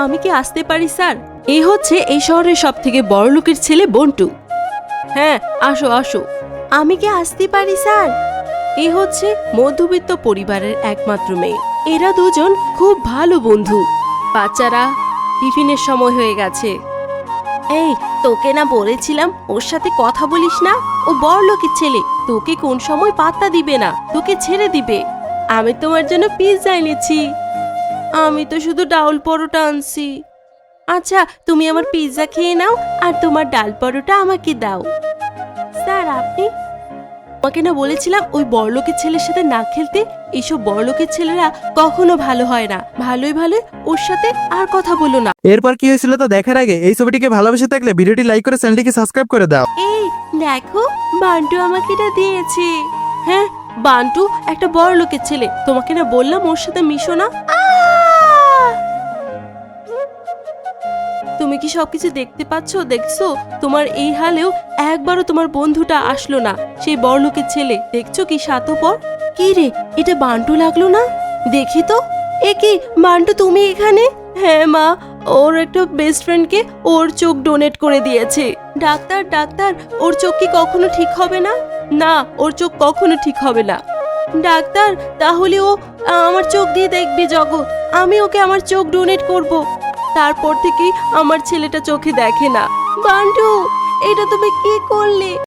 আমি কি আসতে পারি স্যার? এই হচ্ছে এই শহরের সব থেকে বড় লোকের ছেলে বন্টু। হ্যাঁ, আসো আসো। আমি কি আসতে পারি স্যার? এই হচ্ছে মধ্যবিত্ত পরিবারের একমাত্র মেয়ে। এরা দুজন খুব ভালো বন্ধু। বাচ্চারা, টিফিনের সময় হয়ে গেছে। এই, তোকে না বলেছিলাম ওর সাথে কথা বলিস না? ও বড়লোকের ছেলে, তোকে কোন সময় পাত্তা দিবে না, তোকে ছেড়ে দিবে। আমি তোমার জন্য পিৎজা এনেছি। আমি তো শুধু ডাউল পরোটা আনছি। আচ্ছা, তুমি আমার পিৎজা খেয়ে নাও আর তোমার ডাল পরোটা আমাকে দাও। স্যার আপনি? তোমাকে না বলেছিলাম ওই বড়লোকের ছেলের সাথে না খেলতে? এইসব বড়লোকের ছেলেরা কখনো ভালো হয় না। ভালোই ভালো ওর সাথে আর কথা বলো না। এরপর কি হয়েছিল তা দেখার আগে এই ছবিটিকে ভালোবেসে থাকলে ভিডিওটি লাইক করে চ্যানেলটিকে সাবস্ক্রাইব করে দাও। এই দেখো, বান্টু আমাকে এটা দিয়েছে। হ্যাঁ, বান্টু একটা বড় লোকের ছেলে। তোমাকে না বললাম ওর সাথে মিশো না। তুমি কি সবকিছু দেখতে পাচ্ছ? দেখছো? তোমার এই হালেও একবারও তোমার বন্ধুটা আসলো না। সেই বড় লোকের ছেলে, দেখছো কি স্বার্থপর? কি রে, এটা বান্টু লাগলো না? দেখি তো। এ কি বান্টু, তুমি এখানে? হ্যাঁ মা, ওর একটা বেস্ট ফ্রেন্ডকে ওর চোখ ডোনেট করে দিয়েছে। ডাক্তার ডাক্তার, ওর চোখ কি কখনো ঠিক হবে না? না, ওর চোখ কখনো ঠিক হবে না। ডাক্তার, তাহলে ও আমার চোখ দিয়ে দেখবে জগৎ। আমি ওকে আমার চোখ ডোনেট করব। তারপর থেকেই আমার ছেলেটা চোখে দেখে না। বান্টু, এটা তুমি কি করলে?